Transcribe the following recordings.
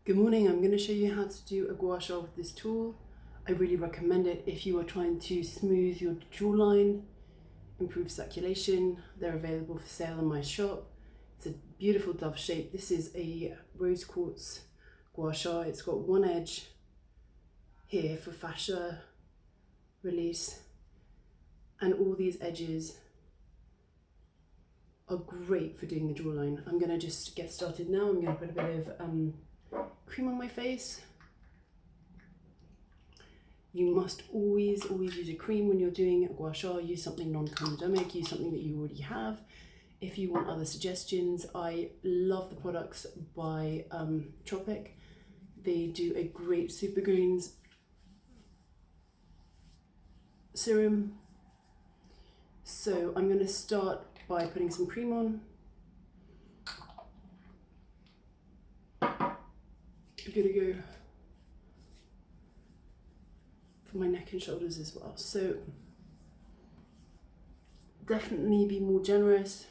Good morning, I'm going to show you how to do a gua sha with this tool. I really recommend it if you are trying to smooth your jawline, improve circulation. They're available for sale in my shop. It's a beautiful dove shape. This is a rose quartz gua sha. It's got one edge here for fascia release, and all these edges are great for doing the jawline. I'm going to just get started now. I'm going to put a bit of cream on my face. You must always use a cream when you're doing a gua sha. Use something non-comedemic, use something that you already have. If you want other suggestions, I love the products by Tropic. They do a great super greens serum. So I'm going to start by putting some cream on. I'm going to go for my neck and shoulders as well. So definitely be more generous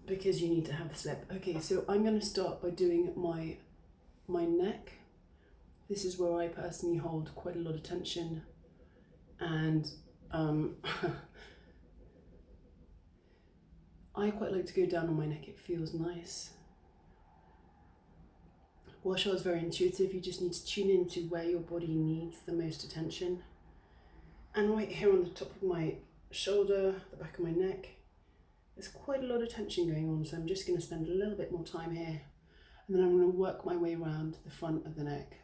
because you need to have a slip. Okay, so I'm going to start by doing my neck. This is where I personally hold quite a lot of tension, and I quite like to go down on my neck. It feels nice. Gua sha is very intuitive. You just need to tune into where your body needs the most attention. And right here on the top of my shoulder, the back of my neck, there's quite a lot of tension going on, so I'm just going to spend a little bit more time here, and then I'm going to work my way around the front of the neck.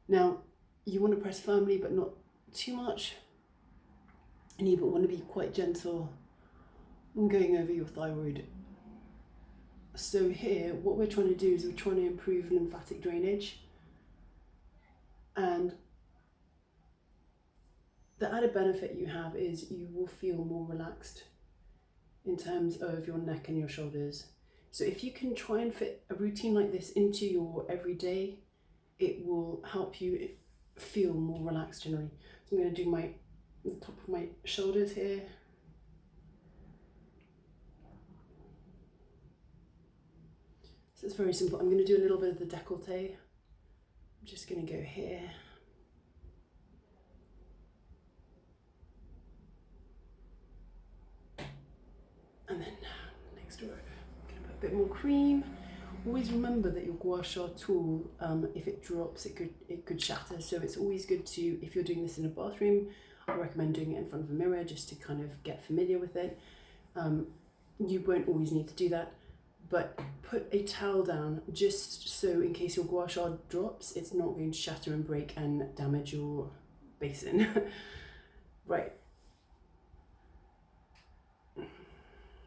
Now, you want to press firmly but not too much, and you want to be quite gentle when going over your thyroid. So here, what we're trying to do is we're trying to improve lymphatic drainage, and the added benefit you have is you will feel more relaxed in terms of your neck and your shoulders. So if you can try and fit a routine like this into your everyday, it will help you feel more relaxed generally. So I'm going to do the top of my shoulders here. So it's very simple. I'm going to do a little bit of the décolleté. I'm just going to go here. And then next row, I'm going to put a bit more cream. Always remember that your gua sha tool, if it drops, it could shatter. So it's always good to, if you're doing this in a bathroom, I recommend doing it in front of a mirror just to kind of get familiar with it. You won't always need to do that, but put a towel down just so in case your gua sha drops, it's not going to shatter and break and damage your basin. Right.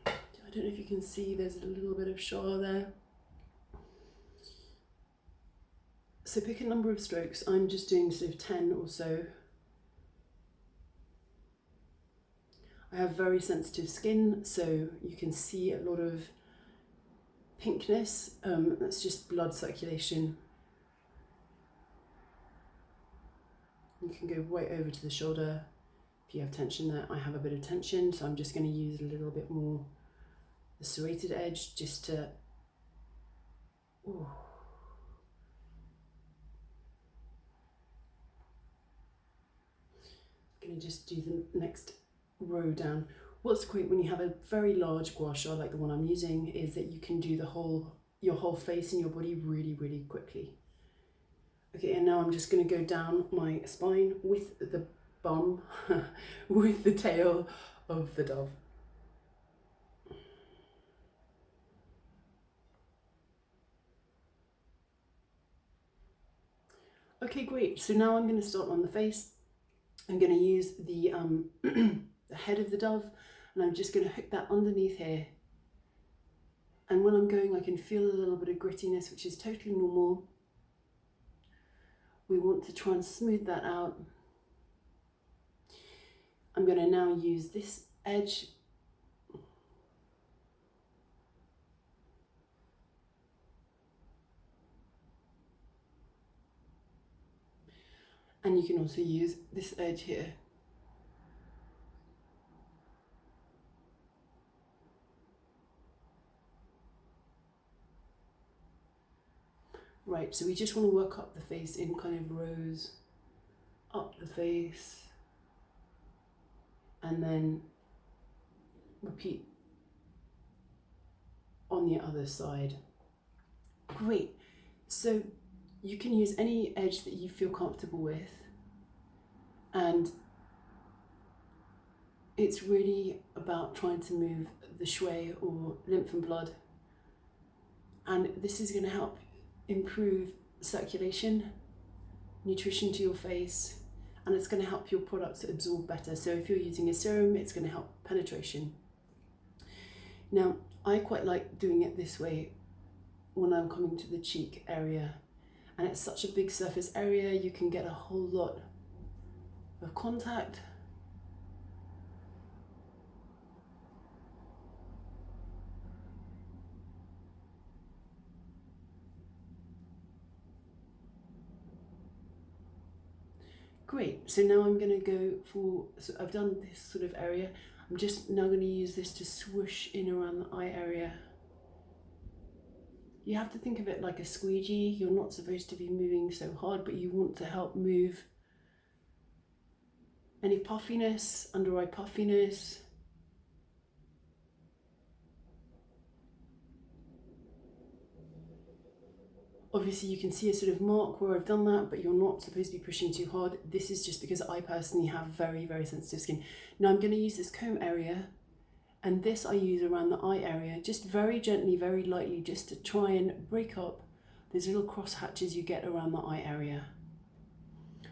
I don't know if you can see, there's a little bit of sha there. So pick a number of strokes. I'm just doing sort of 10 or so. I have very sensitive skin, so you can see a lot of pinkness. That's just blood circulation. You can go right over to the shoulder if you have tension there. I have a bit of tension, so I'm just going to use a little bit more the serrated edge just to... Ooh. I'm going to just do the next row down. What's great when you have a very large gua sha like the one I'm using is that you can do your whole face and your body really quickly. Okay, and now I'm just going to go down my spine with the bum, with the tail of the dove. Okay, great. So now I'm going to start on the face. I'm going to use the the head of the dove, and I'm just going to hook that underneath here. And when I'm going, I can feel a little bit of grittiness, which is totally normal. We want to try and smooth that out. I'm going to now use this edge and you can also use this edge here. Right, so we just want to work up the face in kind of rows, up the face, and then repeat on the other side. Great. So you can use any edge that you feel comfortable with, and it's really about trying to move the shui or lymph and blood, and this is going to help improve circulation, nutrition to your face, and it's going to help your products absorb better. So if you're using a serum, it's going to help penetration. Now, I quite like doing it this way when I'm coming to the cheek area, and it's such a big surface area, you can get a whole lot of contact. Great, so now I'm going to go for, so I've done this sort of area, I'm just now going to use this to swoosh in around the eye area. You have to think of it like a squeegee. You're not supposed to be moving so hard, but you want to help move any puffiness, under eye puffiness. Obviously you can see a sort of mark where I've done that, but you're not supposed to be pushing too hard. This is just because I personally have very, very sensitive skin. Now I'm going to use this comb area, and this I use around the eye area, just very gently, very lightly, just to try and break up those little cross hatches you get around the eye area.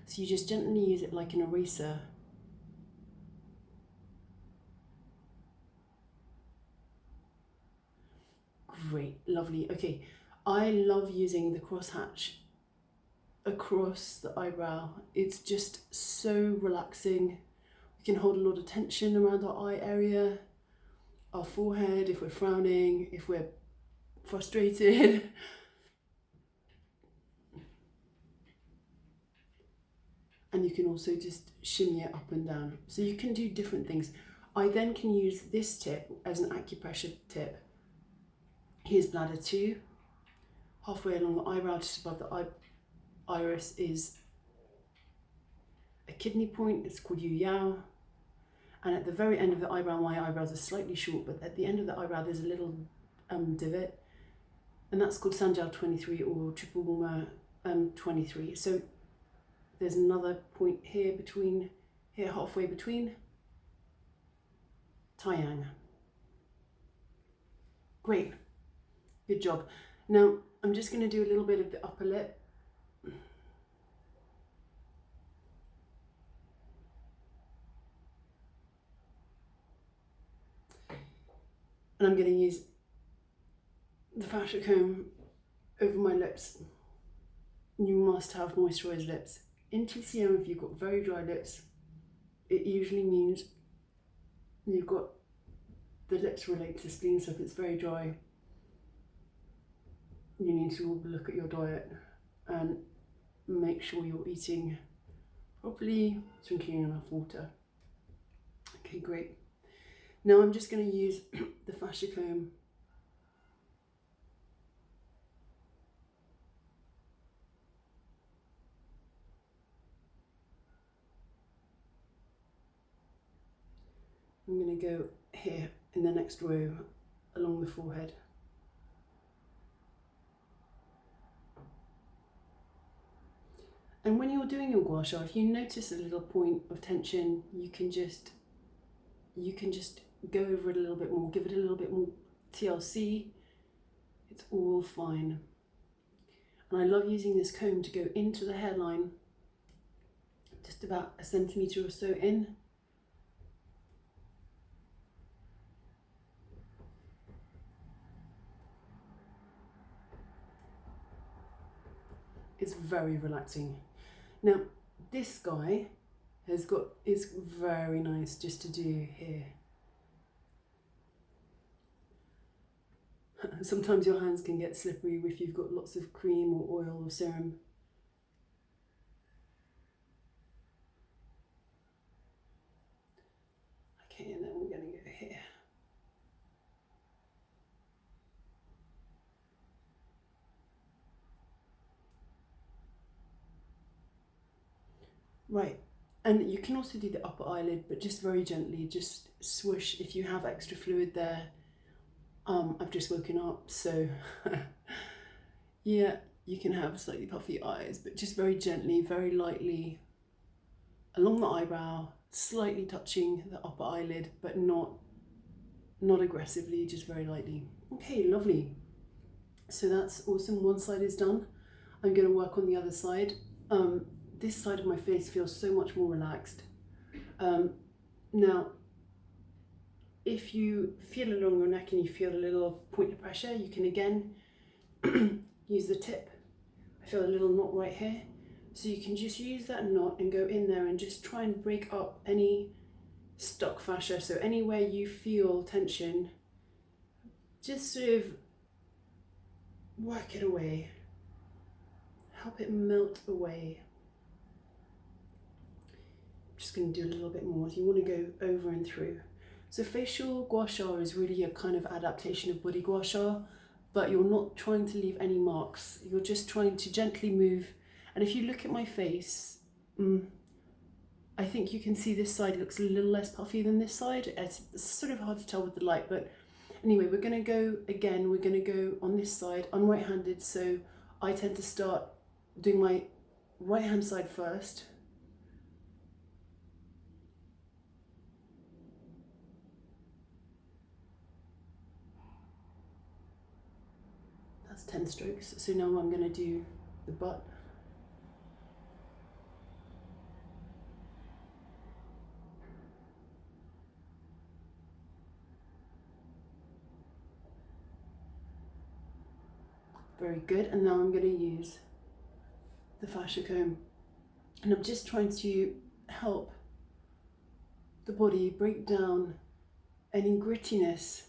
So you just gently use it like an eraser. Great, lovely. Okay, I love using the crosshatch across the eyebrow. It's just so relaxing. We can hold a lot of tension around our eye area, our forehead, if we're frowning, if we're frustrated. And you can also just shimmy it up and down. So you can do different things. I then can use this tip as an acupressure tip. Here's bladder 2. Halfway along the eyebrow, just above the iris, is a kidney point. It's called Yu Yao. And at the very end of the eyebrow, my eyebrows are slightly short, but at the end of the eyebrow, there's a little divot. And that's called Sanjiao 23 or Triple Warmer 23. So there's another point here between, here halfway between. Taiyang. Great. Good job. Now, I'm just going to do a little bit of the upper lip. And I'm going to use the fascia comb over my lips. You must have moisturised lips. In TCM, if you've got very dry lips, it usually means you've got the lips related to spleen, so if it's very dry, you need to look at your diet and make sure you're eating properly, drinking enough water. Okay, great. Now I'm just going to use the fascia comb I'm going to go here in the next row along the forehead. And when you're doing your gua sha, if you notice a little point of tension, you can just go over it a little bit more, give it a little bit more TLC. It's all fine. And I love using this comb to go into the hairline, just about a centimetre or so in. It's very relaxing. Now, this guy is very nice just to do here. Sometimes your hands can get slippery if you've got lots of cream or oil or serum. Okay, and then we're going to go here. Right, and you can also do the upper eyelid, but just very gently, just swoosh if you have extra fluid there. I've just woken up, so yeah, you can have slightly puffy eyes, but just very gently, very lightly along the eyebrow, slightly touching the upper eyelid, but not aggressively, just very lightly. Okay, lovely. So that's awesome. One side is done. I'm going to work on the other side. This side of my face feels so much more relaxed. Now, if you feel along your neck and you feel a little point of pressure, you can again use the tip. I feel a little knot right here. So you can just use that knot and go in there and just try and break up any stuck fascia. So anywhere you feel tension, just sort of work it away. Help it melt away. I'm just going to do a little bit more. You want to go over and through. So facial gua sha is really a kind of adaptation of body gua sha, but you're not trying to leave any marks. You're just trying to gently move. And if you look at my face, I think you can see this side looks a little less puffy than this side. It's sort of hard to tell with the light, but anyway, we're going to go again. We're going to go on this side. I'm right-handed, so I tend to start doing my right-hand side first. That's 10 strokes. So now I'm going to do the butt. Very good. And now I'm going to use the fascia comb. And I'm just trying to help the body break down any grittiness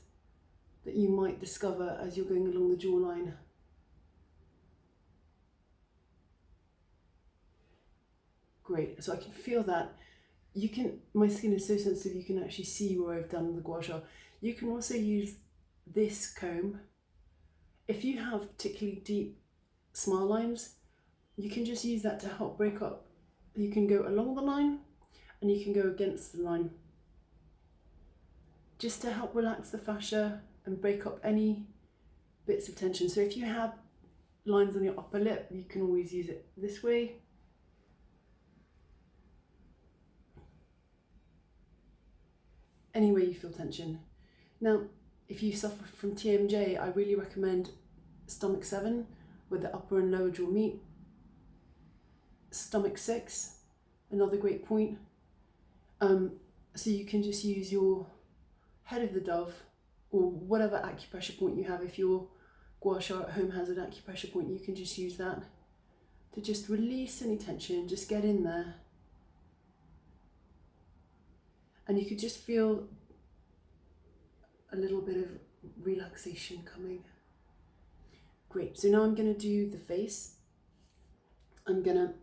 that you might discover as you're going along the jawline. Great, so I can feel that. My skin is so sensitive you can actually see where I've done the gua sha. You can also use this comb. If you have particularly deep smile lines, you can just use that to help break up. You can go along the line and you can go against the line, just to help relax the fascia and break up any bits of tension. So if you have lines on your upper lip, you can always use it this way. Anywhere you feel tension. Now, if you suffer from TMJ, I really recommend stomach 7, where the upper and lower jaw meet. Stomach 6, another great point. So you can just use your head of the dove, or whatever acupressure point you have. If your gua sha at home has an acupressure point, you can just use that to just release any tension, just get in there. And you could just feel a little bit of relaxation coming. Great, so now I'm going to do the face. I'm going to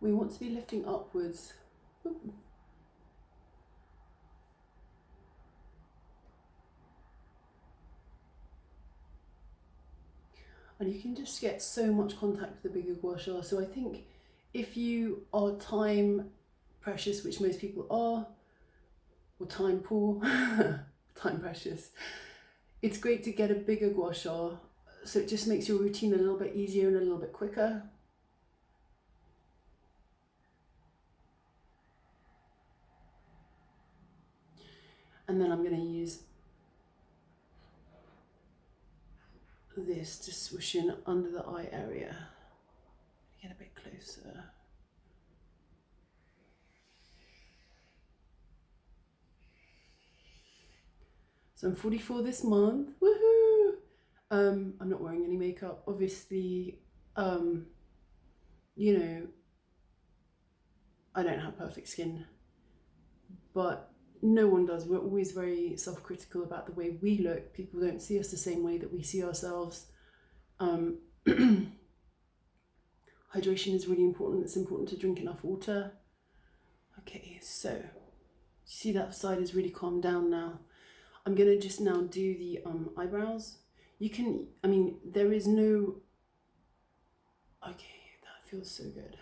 we want to be lifting upwards. Ooh. And you can just get so much contact with the bigger gua sha. So I think if you are time precious, which most people are, or time poor, time precious, it's great to get a bigger gua sha. So it just makes your routine a little bit easier and a little bit quicker. And then I'm going to use this to swoosh in under the eye area. Get a bit closer. So I'm 44 this month. Woohoo! I'm not wearing any makeup, obviously. You know, I don't have perfect skin, but no one does. We're always very self-critical about the way we look. People don't see us the same way that we see ourselves. Hydration is really important. It's important to drink enough water. Okay, so see that side is really calmed down now. I'm gonna just now do the eyebrows. You can, I mean, there is no Okay, that feels so good.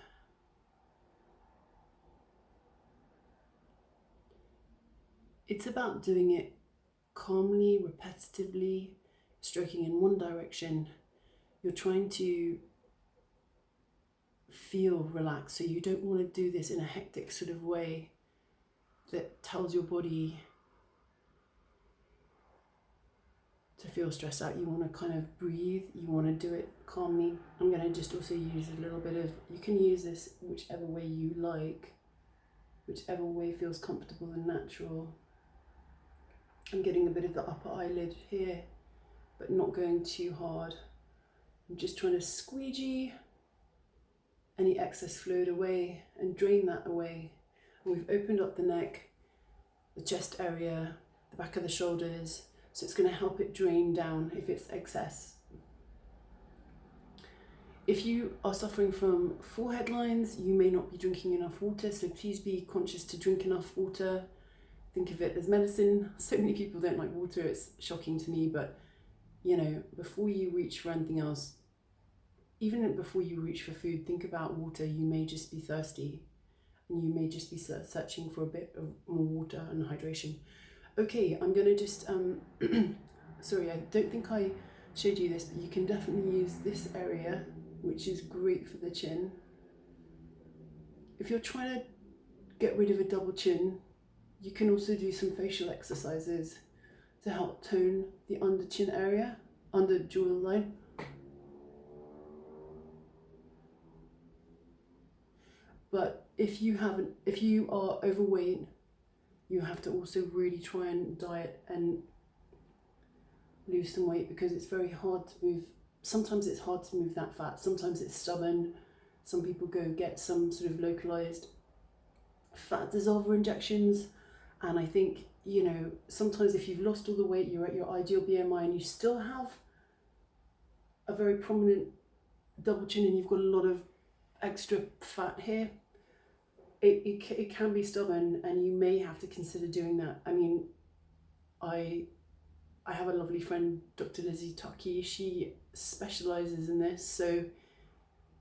It's about doing it calmly, repetitively, stroking in one direction. You're trying to feel relaxed, so you don't want to do this in a hectic sort of way that tells your body to feel stressed out. You want to kind of breathe, you want to do it calmly. I'm going to just also use a little bit of, you can use this whichever way you like, whichever way feels comfortable and natural. I'm getting a bit of the upper eyelid here, but not going too hard. I'm just trying to squeegee any excess fluid away and drain that away. And we've opened up the neck, the chest area, the back of the shoulders, so it's going to help it drain down if it's excess. If you are suffering from forehead lines, you may not be drinking enough water, so please be conscious to drink enough water. Think of it as medicine. So many people don't like water, it's shocking to me, but you know, before you reach for anything else, even before you reach for food, think about water. You may just be thirsty and you may just be searching for a bit of more water and hydration. Okay, I'm gonna just, sorry, I don't think I showed you this, but you can definitely use this area, which is great for the chin. If you're trying to get rid of a double chin, you can also do some facial exercises to help tone the under chin area, under jawline. But if you are overweight, you have to also really try and diet and lose some weight, because it's very hard to move. Sometimes it's hard to move that fat, sometimes it's stubborn. Some people go get some sort of localized fat dissolver injections, and I think, you know, sometimes if you've lost all the weight, you're at your ideal BMI and you still have a very prominent double chin and you've got a lot of extra fat here, it can be stubborn, and you may have to consider doing that. I mean, I have a lovely friend, Dr. Lizzie Tucky. She specializes in this, so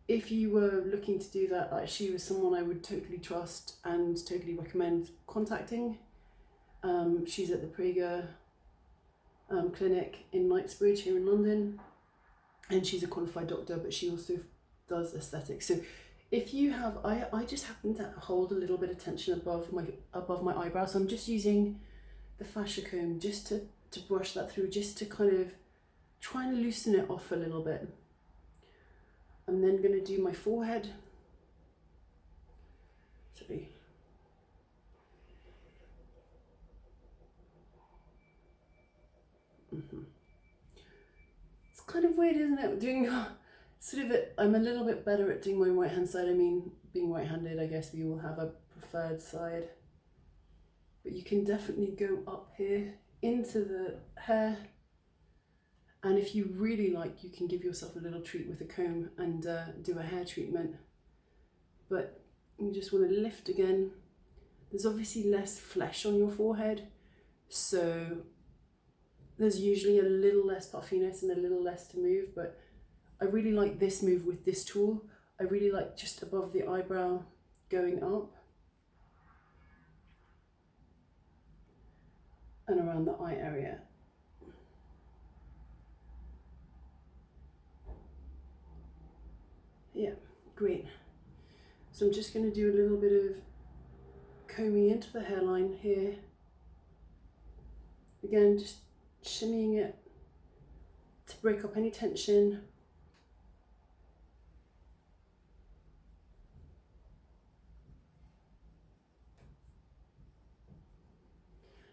if you were looking to do that, like, she was someone I would totally trust and totally recommend contacting. She's at the Prager clinic in Knightsbridge here in London, and she's a qualified doctor, but she also does aesthetics. So if you have, I just happen to hold a little bit of tension above my eyebrow, so I'm just using the fascia comb just to brush that through, just to kind of try and loosen it off a little bit. I'm then going to do my forehead. Sorry. It's kind of weird, isn't it? Doing sort of it. I'm a little bit better at doing my right hand side. I mean, being right-handed, I guess we all have a preferred side. But you can definitely go up here into the hair. And if you really like, you can give yourself a little treat with a comb and do a hair treatment. But you just want to lift again. There's obviously less flesh on your forehead, so there's usually a little less puffiness and a little less to move, but I really like this move with this tool. I really like just above the eyebrow going up and around the eye area. Yeah, great. So I'm just going to do a little bit of combing into the hairline here. Again, just shimmying it to break up any tension.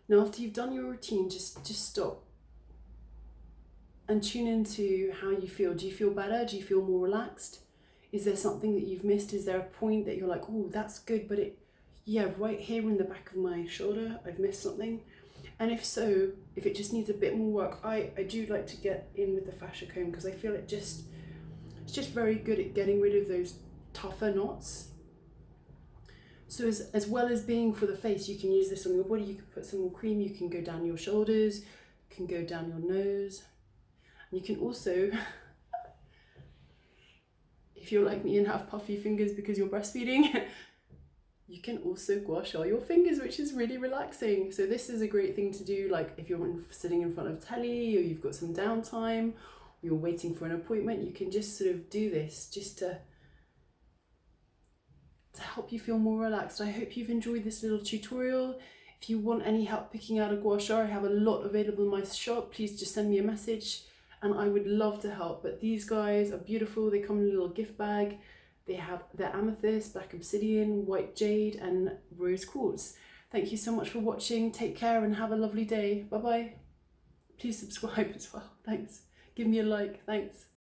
Now, after you've done your routine, just stop and tune into how you feel. Do you feel better? Do you feel more relaxed? Is there something that you've missed? Is there a point that you're like, oh, that's good, but yeah, right here in the back of my shoulder, I've missed something? And if so, if it just needs a bit more work, I do like to get in with the fascia comb, because I feel it's just very good at getting rid of those tougher knots. So as well as being for the face, you can use this on your body. You can put some more cream, you can go down your shoulders, you can go down your nose. And you can also, if you're like me and have puffy fingers because you're breastfeeding, you can also gua sha your fingers, which is really relaxing. So this is a great thing to do, like if you're sitting in front of telly, or you've got some downtime, or you're waiting for an appointment, you can just sort of do this just to help you feel more relaxed. I hope you've enjoyed this little tutorial. If you want any help picking out a gua sha, I have a lot available in my shop. Please just send me a message and I would love to help. But these guys are beautiful. They come in a little gift bag. They have their amethyst, black obsidian, white jade and rose quartz. Thank you so much for watching. Take care and have a lovely day. Bye bye. Please subscribe as well. Thanks. Give me a like. Thanks.